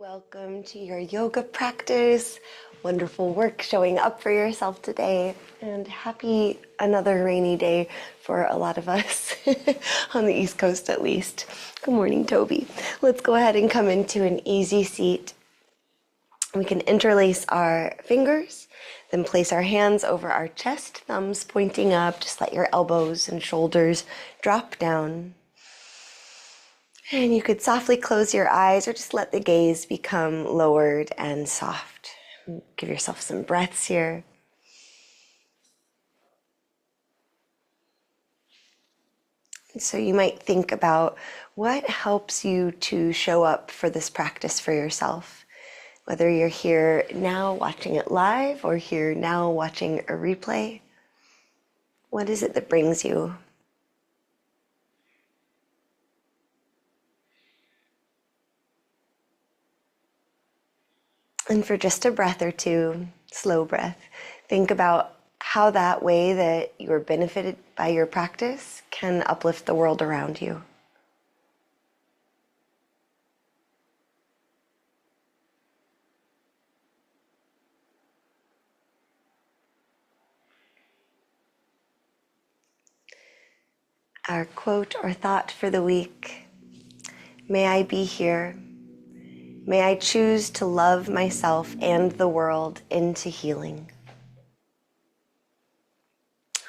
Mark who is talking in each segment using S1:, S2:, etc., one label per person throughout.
S1: Welcome to your yoga practice. Wonderful work showing up for yourself today, and happy another rainy day for a lot of us on the East Coast at least. Good morning, Toby. Let's go ahead and come into an easy seat. We can interlace our fingers, then place our hands over our chest, thumbs pointing up. Just let your elbows and shoulders drop down. And you could softly close your eyes or just let the gaze become lowered and soft. Give yourself some breaths here. And so you might think about what helps you to show up for this practice for yourself. Whether you're here now watching it live or here now watching a replay, what is it that brings you? And for just a breath or two, slow breath, think about how that way that you're benefited by your practice can uplift the world around you. Our quote or thought for the week: may I be here. May I choose to love myself and the world into healing.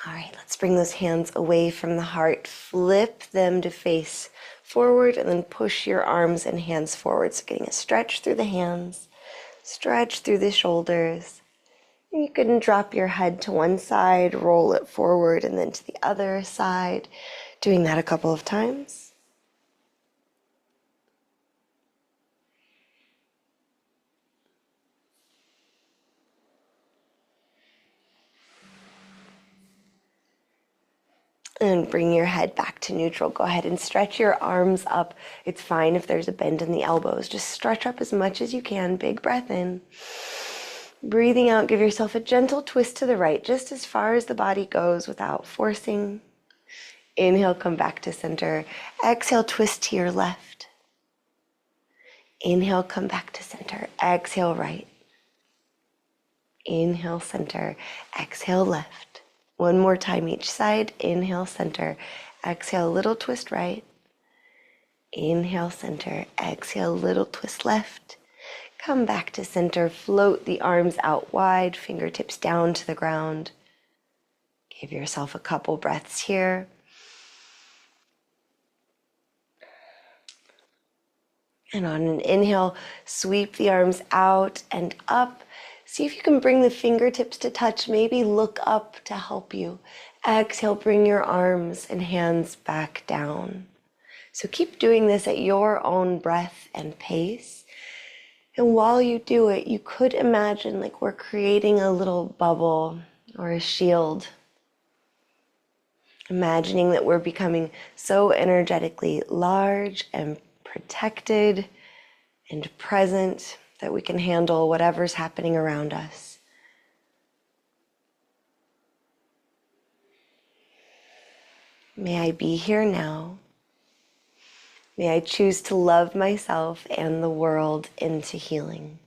S1: All right, let's bring those hands away from the heart. Flip them to face forward and then push your arms and hands forward. So getting a stretch through the hands, stretch through the shoulders. And you can drop your head to one side, roll it forward and then to the other side. Doing that a couple of times. And bring your head back to neutral. Go ahead and stretch your arms up. It's fine if there's a bend in the elbows. Just stretch up as much as you can. Big breath in. Breathing out, give yourself a gentle twist to the right, just as far as the body goes without forcing. Inhale, come back to center. Exhale, twist to your left. Inhale, come back to center. Exhale, right. Inhale, center. Exhale, left. One more time each side. Inhale, center. Exhale, little twist right. Inhale, center. Exhale, little twist left. Come back to center. Float the arms out wide, fingertips down to the ground. Give yourself a couple breaths here. And on an inhale, sweep the arms out and up. See if you can bring the fingertips to touch. Maybe look up to help you. Exhale, bring your arms and hands back down. So keep doing this at your own breath and pace. And while you do it, you could imagine like we're creating a little bubble or a shield. Imagining that we're becoming so energetically large and protected and present that we can handle whatever's happening around us. May I be here now. May I choose to love myself and the world into healing.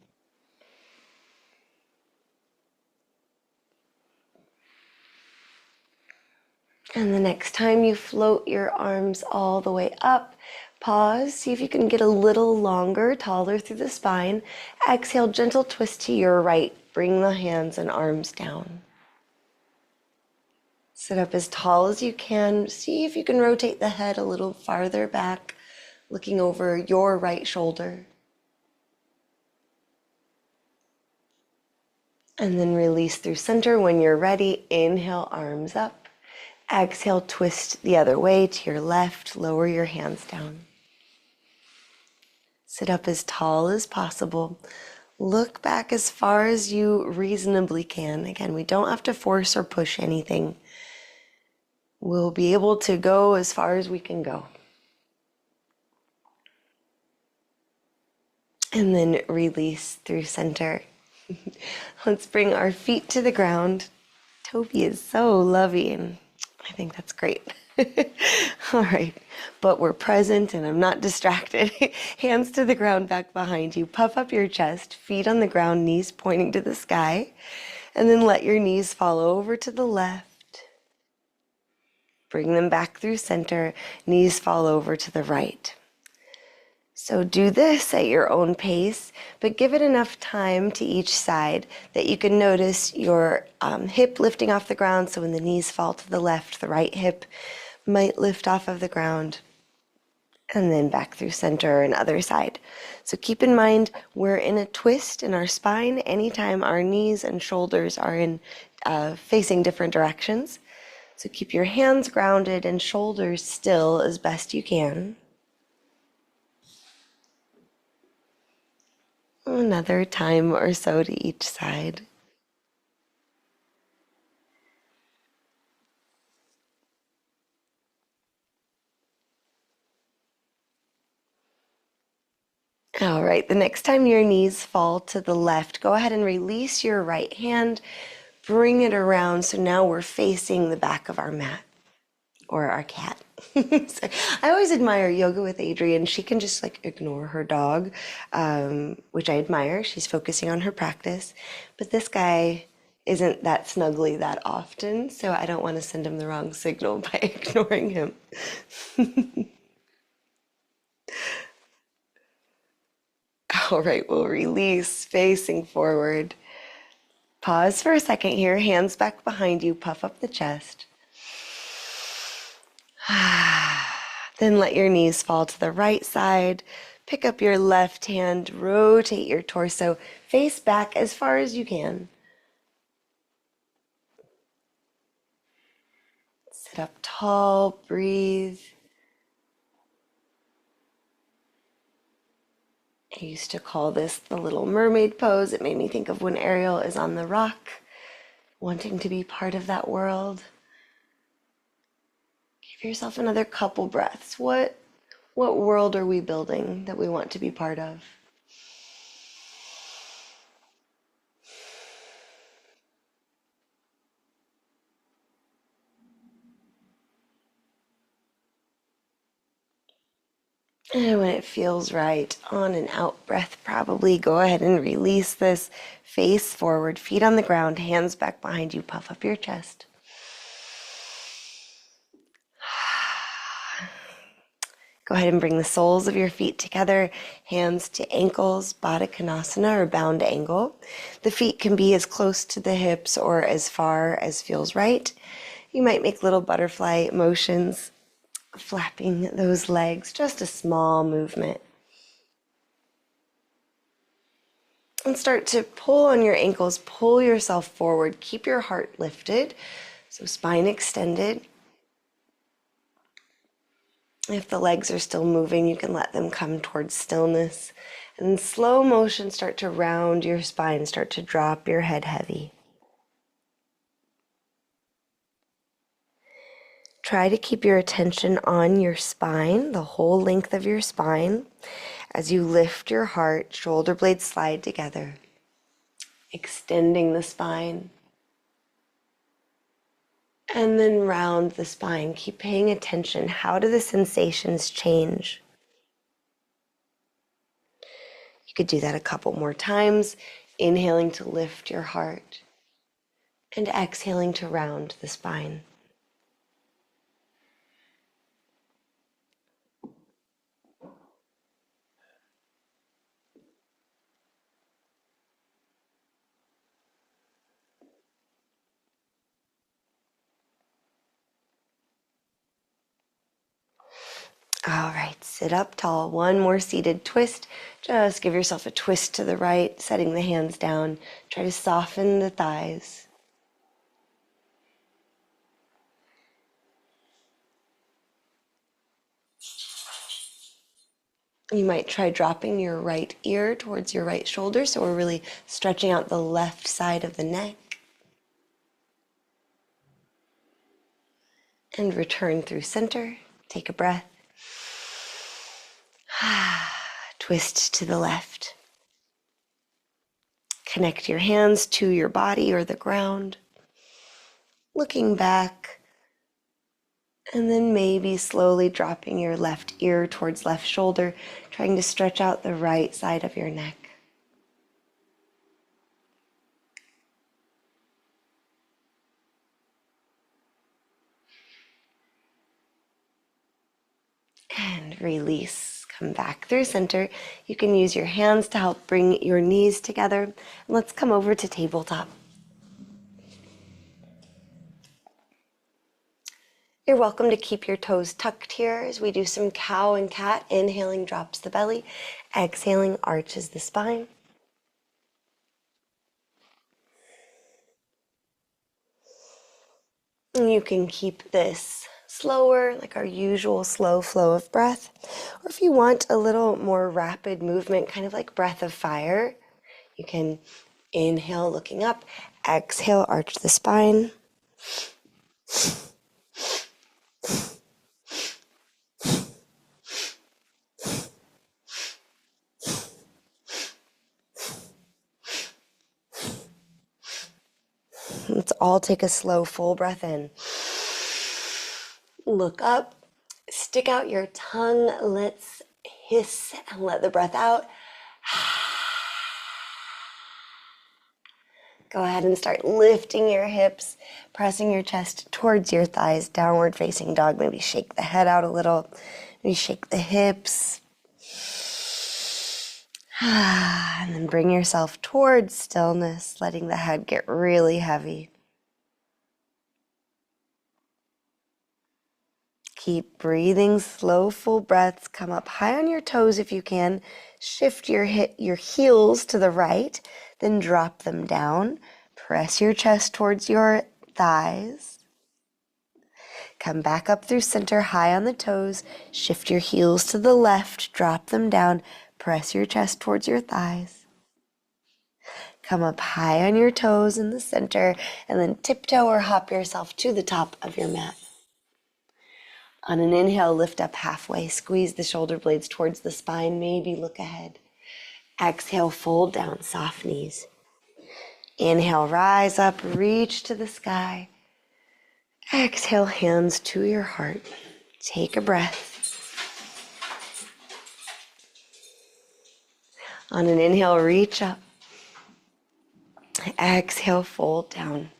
S1: And the next time you float your arms all the way up, pause, see if you can get a little longer, taller through the spine. Exhale, gentle twist to your right. Bring the hands and arms down. Sit up as tall as you can. See if you can rotate the head a little farther back, looking over your right shoulder. And then release through center when you're ready. Inhale, arms up. Exhale, twist the other way to your left. Lower your hands down. Sit up as tall as possible. Look back as far as you reasonably can. Again, we don't have to force or push anything. We'll be able to go as far as we can go. And then release through center. Let's bring our feet to the ground. Toby is so loving. I think that's great. All right, but we're present and I'm not distracted. Hands to the ground back behind you. Puff up your chest, feet on the ground, knees pointing to the sky. And then let your knees fall over to the left. Bring them back through center, knees fall over to the right. So do this at your own pace, but give it enough time to each side that you can notice your hip lifting off the ground. So when the knees fall to the left, the right hip might lift off of the ground, and then back through center and other side. So keep in mind, we're in a twist in our spine anytime our knees and shoulders are in facing different directions. So keep your hands grounded and shoulders still as best you can. Another time or so to each side. All right, the next time your knees fall to the left, go ahead and release your right hand, bring it around. So now we're facing the back of our mat or our cat. So I always admire Yoga with Adriene. She can just like ignore her dog, which I admire. She's focusing on her practice. But this guy isn't that snuggly that often, so I don't want to send him the wrong signal by ignoring him. All right, we'll release, facing forward. Pause for a second here, hands back behind you, puff up the chest. Then let your knees fall to the right side. Pick up your left hand, rotate your torso, face back as far as you can. Sit up tall, breathe. I used to call this the Little Mermaid pose. It made me think of when Ariel is on the rock, wanting to be part of that world. Give yourself another couple breaths. What world are we building that we want to be part of? And when it feels right, on and out breath, probably go ahead and release this. Face forward, feet on the ground, hands back behind you, puff up your chest. Go ahead and bring the soles of your feet together, hands to ankles, Baddha Konasana or bound angle. The feet can be as close to the hips or as far as feels right. You might make little butterfly motions, flapping those legs, just a small movement. And start to pull on your ankles, pull yourself forward, keep your heart lifted, so spine extended. If the legs are still moving, you can let them come towards stillness. And in slow motion, start to round your spine, start to drop your head heavy. Try to keep your attention on your spine, the whole length of your spine. As you lift your heart, shoulder blades slide together, extending the spine. And then round the spine. Keep paying attention. How do the sensations change? You could do that a couple more times, inhaling to lift your heart and exhaling to round the spine. All right, sit up tall. One more seated twist. Just give yourself a twist to the right, setting the hands down. Try to soften the thighs. You might try dropping your right ear towards your right shoulder, so we're really stretching out the left side of the neck. And return through center. Take a breath. Twist to the left. Connect your hands to your body or the ground. Looking back And then maybe slowly dropping your left ear towards left shoulder, trying to stretch out the right side of your neck. And release. Come back through center. You can use your hands to help bring your knees together. And let's come over to tabletop. You're welcome to keep your toes tucked here as we do some cow and cat. Inhaling drops the belly. Exhaling arches the spine. And you can keep this slower, like our usual slow flow of breath. Or if you want a little more rapid movement, kind of like breath of fire, you can inhale looking up, exhale, arch the spine. Let's all take a slow, full breath in. Look up, stick out your tongue. Let's hiss and let the breath out. Go ahead and start lifting your hips, pressing your chest towards your thighs, downward facing dog. Maybe shake the head out a little. Maybe shake the hips. And then bring yourself towards stillness, letting the head get really heavy. Keep breathing, slow, full breaths. Come up high on your toes if you can. Shift your heels to the right, then drop them down. Press your chest towards your thighs. Come back up through center, high on the toes. Shift your heels to the left, drop them down. Press your chest towards your thighs. Come up high on your toes in the center, and then tiptoe or hop yourself to the top of your mat. On an inhale, lift up halfway, squeeze the shoulder blades towards the spine, maybe look ahead. Exhale, fold down, soft knees. Inhale, rise up, reach to the sky. Exhale, hands to your heart. Take a breath. On an inhale, reach up. Exhale, fold down.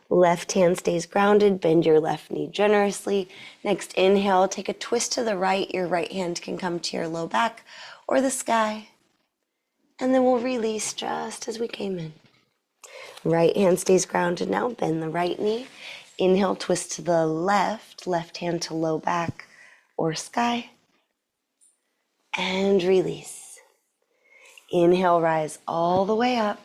S1: Left hand stays grounded, bend your left knee generously. Next inhale, take a twist to the right. Your right hand can come to your low back or the sky. And then we'll release just as we came in. Right hand stays grounded now, bend the right knee. Inhale, twist to the left hand to low back or sky. And release. Inhale, rise all the way up.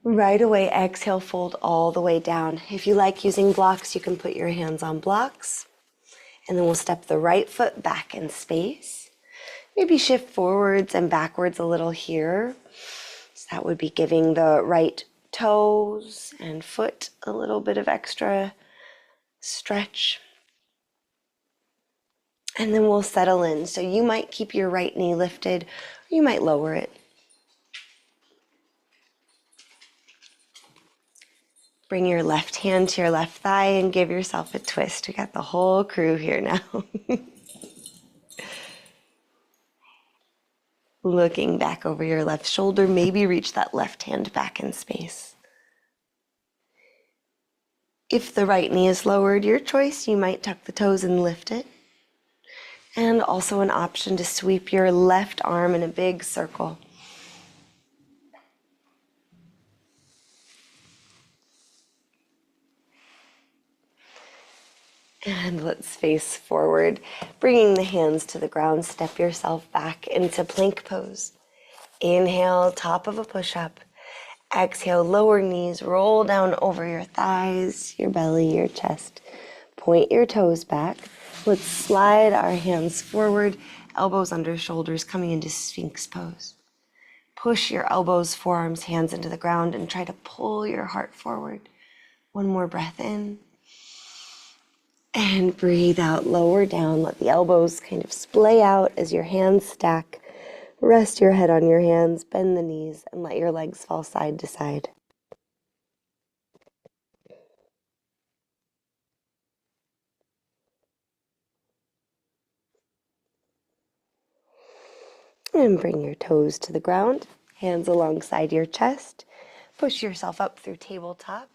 S1: Right away, exhale, fold all the way down. If you like using blocks, you can put your hands on blocks. And then we'll step the right foot back in space. Maybe shift forwards and backwards a little here. So that would be giving the right toes and foot a little bit of extra stretch. And then we'll settle in. So you might keep your right knee lifted, or you might lower it. Bring your left hand to your left thigh and give yourself a twist. We got the whole crew here now. Looking back over your left shoulder, maybe reach that left hand back in space. If the right knee is lowered, your choice, you might tuck the toes and lift it. And also an option to sweep your left arm in a big circle. And let's face forward, bringing the hands to the ground. Step yourself back into plank pose. Inhale, top of a push-up. Exhale, lower knees, roll down over your thighs, your belly, your chest. Point your toes back. Let's slide our hands forward, elbows under shoulders, coming into Sphinx pose. Push your elbows, forearms, hands into the ground and try to pull your heart forward. One more breath in. And breathe out, lower down. Let the elbows kind of splay out as your hands stack. Rest your head on your hands, bend the knees, and let your legs fall side to side. And bring your toes to the ground, hands alongside your chest. Push yourself up through tabletop,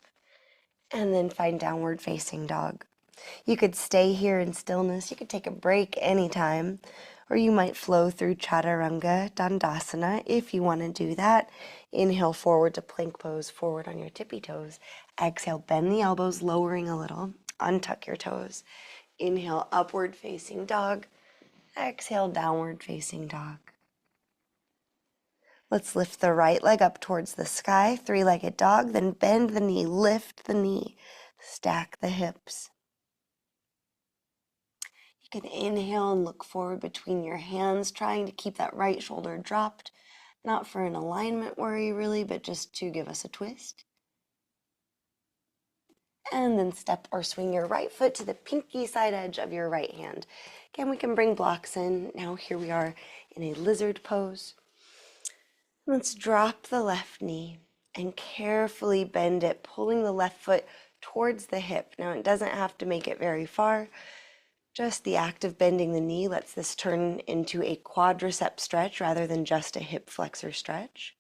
S1: and then find downward facing dog. You could stay here in stillness. You could take a break anytime, or you might flow through Chaturanga Dandasana if you want to do that. Inhale forward to plank pose, forward on your tippy toes. Exhale, bend the elbows, lowering a little. Untuck your toes. Inhale, upward facing dog. Exhale, downward facing dog. Let's lift the right leg up towards the sky, three-legged dog, then bend the knee, lift the knee, stack the hips. You can inhale and look forward between your hands, trying to keep that right shoulder dropped, not for an alignment worry really, but just to give us a twist. And then step or swing your right foot to the pinky side edge of your right hand. Again, we can bring blocks in. Now here we are in a lizard pose. Let's drop the left knee and carefully bend it, pulling the left foot towards the hip. Now it doesn't have to make it very far. Just the act of bending the knee lets this turn into a quadricep stretch rather than just a hip flexor stretch.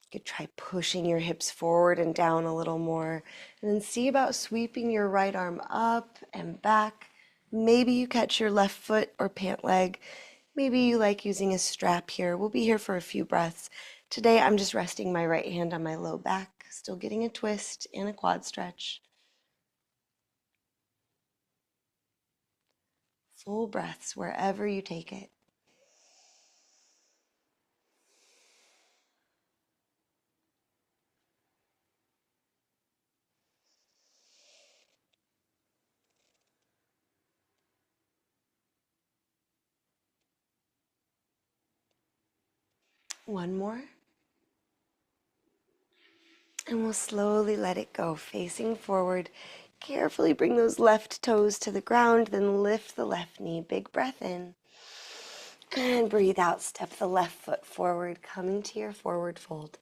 S1: You could try pushing your hips forward and down a little more, and then see about sweeping your right arm up and back. Maybe you catch your left foot or pant leg. Maybe you like using a strap here. We'll be here for a few breaths. Today I'm just resting my right hand on my low back, still getting a twist and a quad stretch. Full breaths wherever you take it. One more. And we'll slowly let it go, facing forward. Carefully bring those left toes to the ground, then lift the left knee. Big breath in. And breathe out, step the left foot forward, coming to your forward fold.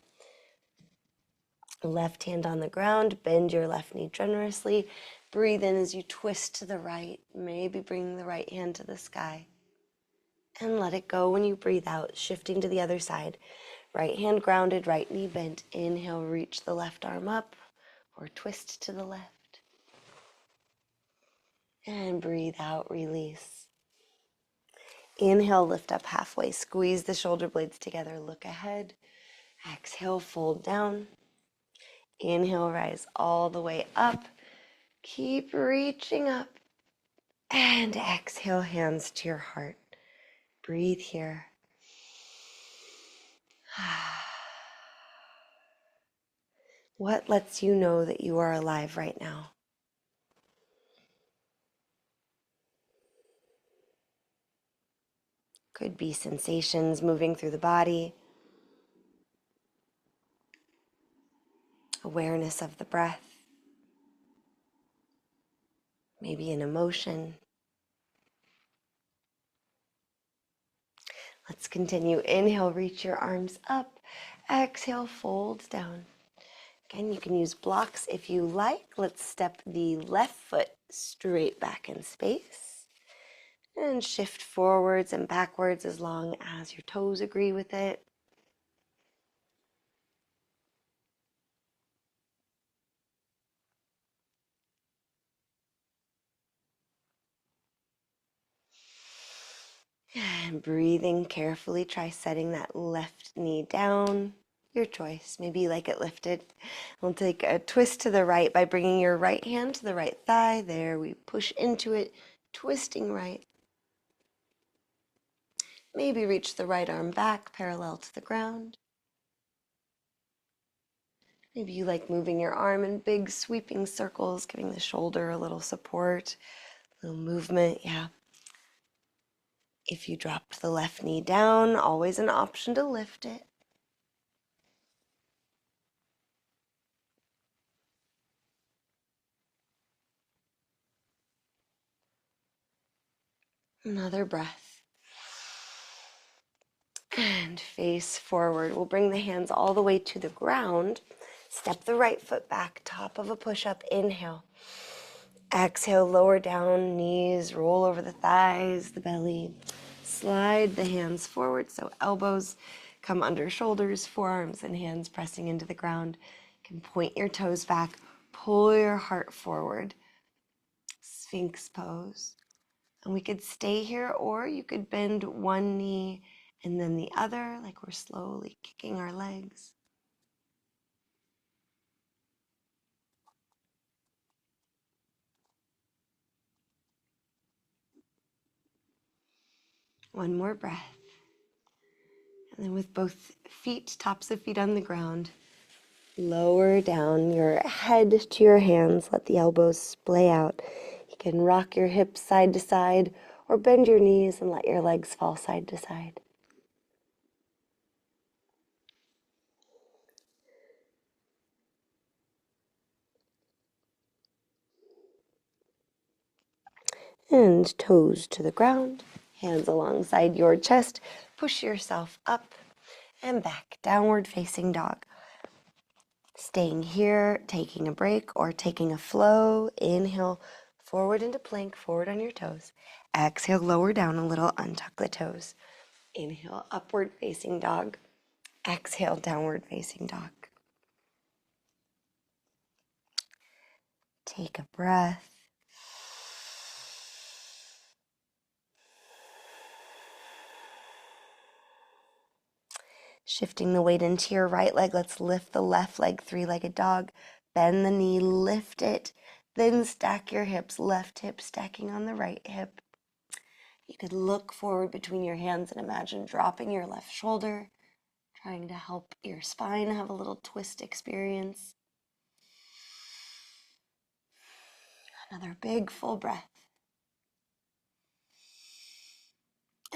S1: Left hand on the ground, bend your left knee generously. Breathe in as you twist to the right, maybe bring the right hand to the sky. And let it go when you breathe out, shifting to the other side. Right hand grounded, right knee bent. Inhale, reach the left arm up or twist to the left. And breathe out, release. Inhale, lift up halfway, squeeze the shoulder blades together, look ahead. Exhale, fold down. Inhale, rise all the way up. Keep reaching up. And exhale, hands to your heart. Breathe here. What lets you know that you are alive right now? Could be sensations moving through the body, awareness of the breath, maybe an emotion. Let's continue. Inhale, reach your arms up. Exhale, fold down. Again, you can use blocks if you like. Let's step the left foot straight back in space and shift forwards and backwards as long as your toes agree with it. And breathing carefully, try setting that left knee down. Your choice. Maybe you like it lifted. We'll take a twist to the right by bringing your right hand to the right thigh. There, we push into it, twisting right. Maybe reach the right arm back, parallel to the ground. Maybe you like moving your arm in big sweeping circles, giving the shoulder a little support, a little movement, yeah. If you dropped the left knee down, always an option to lift it. Another breath. And face forward. We'll bring the hands all the way to the ground. Step the right foot back, top of a push-up. Inhale. Exhale, lower down, knees, roll over the thighs, the belly. Slide the hands forward, so elbows come under shoulders, forearms and hands pressing into the ground. You can point your toes back, pull your heart forward. Sphinx pose. And we could stay here, or you could bend one knee and then the other, like we're slowly kicking our legs. One more breath. And then with both feet, tops of feet on the ground, lower down your head to your hands. Let the elbows splay out. You can rock your hips side to side or bend your knees and let your legs fall side to side. And toes to the ground, hands alongside your chest. Push yourself up and back, downward facing dog. Staying here, taking a break or taking a flow. Inhale, forward into plank, forward on your toes. Exhale, lower down a little, untuck the toes. Inhale, upward facing dog. Exhale, downward facing dog. Take a breath. Shifting the weight into your right leg, let's lift the left leg, three-legged dog. Bend the knee, lift it, then stack your hips, left hip stacking on the right hip. You could look forward between your hands and imagine dropping your left shoulder, trying to help your spine have a little twist experience. Another big full breath.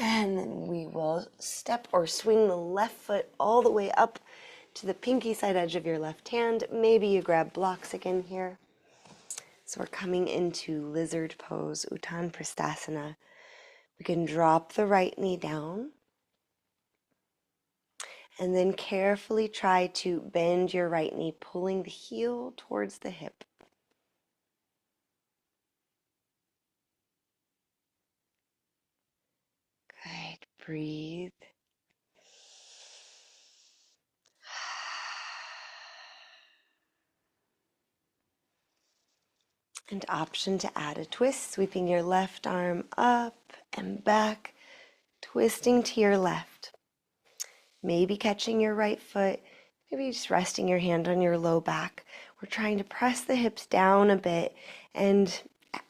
S1: And then we will step or swing the left foot all the way up to the pinky side edge of your left hand. Maybe you grab blocks again here. So we're coming into lizard pose, Uttan Prasthasana. We can drop the right knee down and then carefully try to bend your right knee, pulling the heel towards the hip. Good. Breathe. And option to add a twist, sweeping your left arm up and back, twisting to your left. Maybe catching your right foot, maybe just resting your hand on your low back. We're trying to press the hips down a bit and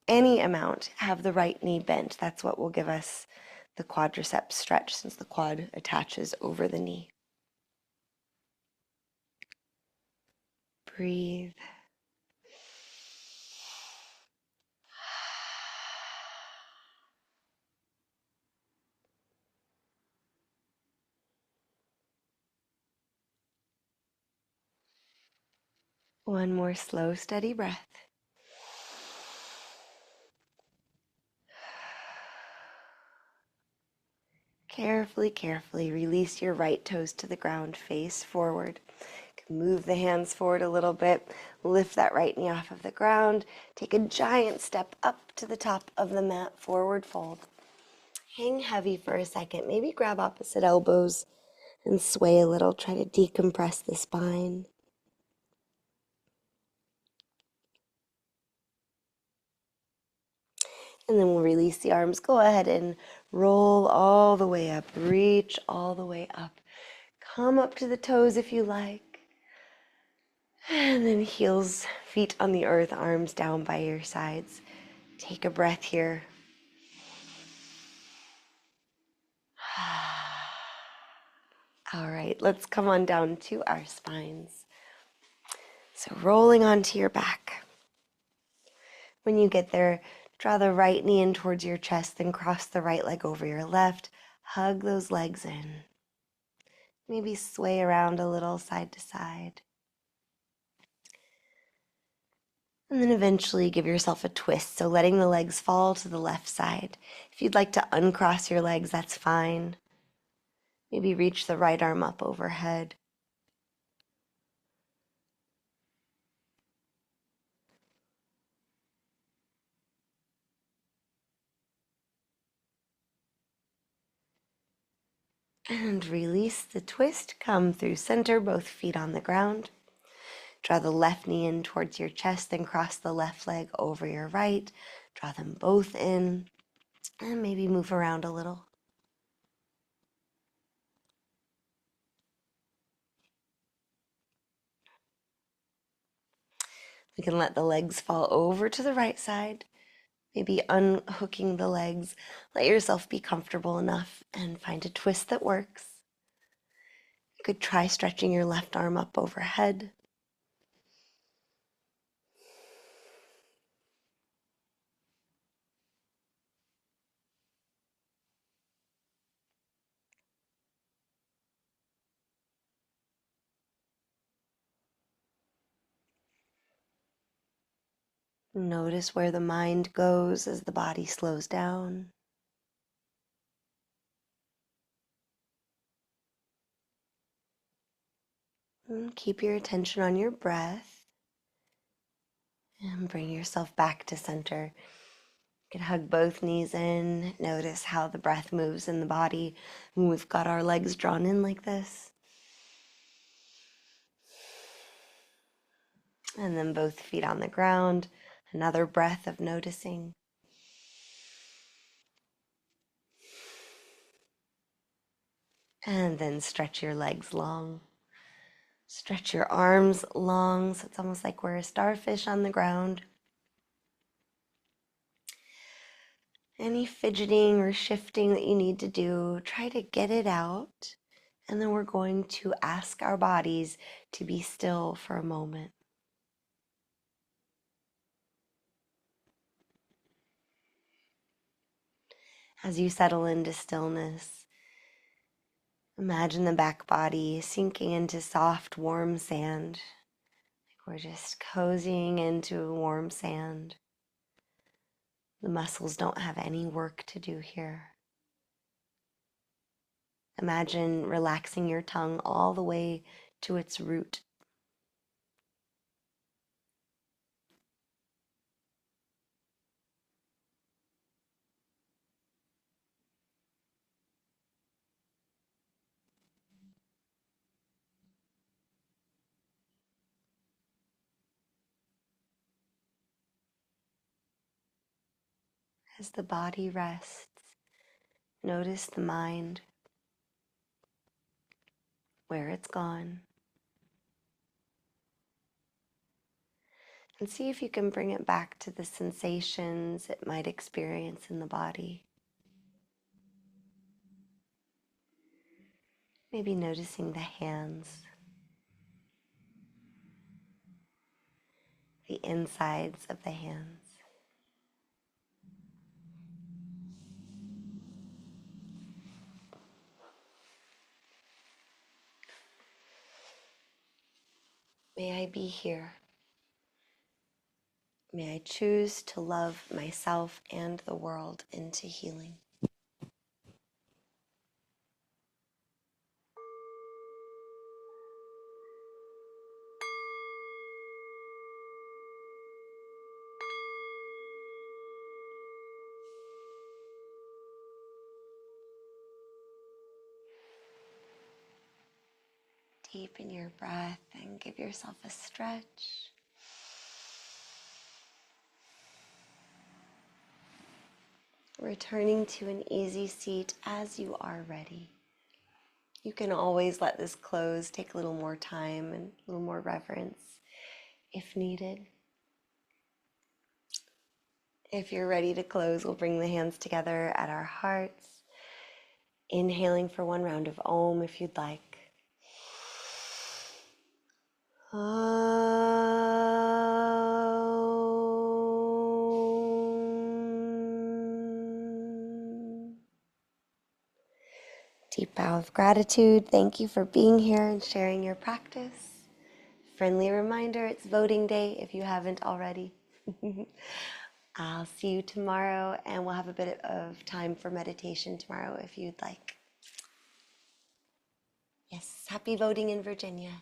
S1: any amount have the right knee bent. That's what will give us the quadriceps stretch since the quad attaches over the knee. Breathe. One more slow, steady breath. Carefully, carefully release your right toes to the ground, face forward. Move the hands forward a little bit, lift that right knee off of the ground, take a giant step up to the top of the mat, forward fold. Hang heavy for a second, maybe grab opposite elbows and sway a little, try to decompress the spine. And then we'll release the arms. Go ahead and roll all the way up, reach all the way up. Come up to the toes if you like. And then heels, feet on the earth, arms down by your sides. Take a breath here. All right, let's come on down to our spines. So rolling onto your back. When you get there, draw the right knee in towards your chest, then cross the right leg over your left. Hug those legs in. Maybe sway around a little side to side. And then eventually give yourself a twist, so letting the legs fall to the left side. If you'd like to uncross your legs, that's fine. Maybe reach the right arm up overhead. And release the twist. Come through center, both feet on the ground. Draw the left knee in towards your chest, then cross the left leg over your right. Draw them both in, and maybe move around a little. We can let the legs fall over to the right side, maybe unhooking the legs. Let yourself be comfortable enough and find a twist that works. You could try stretching your left arm up overhead. Notice where the mind goes as the body slows down. And keep your attention on your breath and bring yourself back to center. You can hug both knees in. Notice how the breath moves in the body when we've got our legs drawn in like this. And then both feet on the ground. Another breath of noticing. And then stretch your legs long. Stretch your arms long, so it's almost like we're a starfish on the ground. Any fidgeting or shifting that you need to do, try to get it out. And then we're going to ask our bodies to be still for a moment. As you settle into stillness, imagine the back body sinking into soft, warm sand. Like we're just cozying into warm sand. The muscles don't have any work to do here. Imagine relaxing your tongue all the way to its root. As the body rests, notice the mind, where it's gone, and see if you can bring it back to the sensations it might experience in the body. Maybe noticing the hands, the insides of the hands. May I be here. May I choose to love myself and the world into healing. Deepen your breath and give yourself a stretch. Returning to an easy seat as you are ready. You can always let this close, take a little more time and a little more reverence if needed. If you're ready to close, we'll bring the hands together at our hearts. Inhaling for one round of Om if you'd like. Deep bow of gratitude. Thank you for being here and sharing your practice. Friendly reminder, it's voting day if you haven't already. I'll see you tomorrow, and we'll have a bit of time for meditation tomorrow if you'd like. Yes, happy voting in Virginia.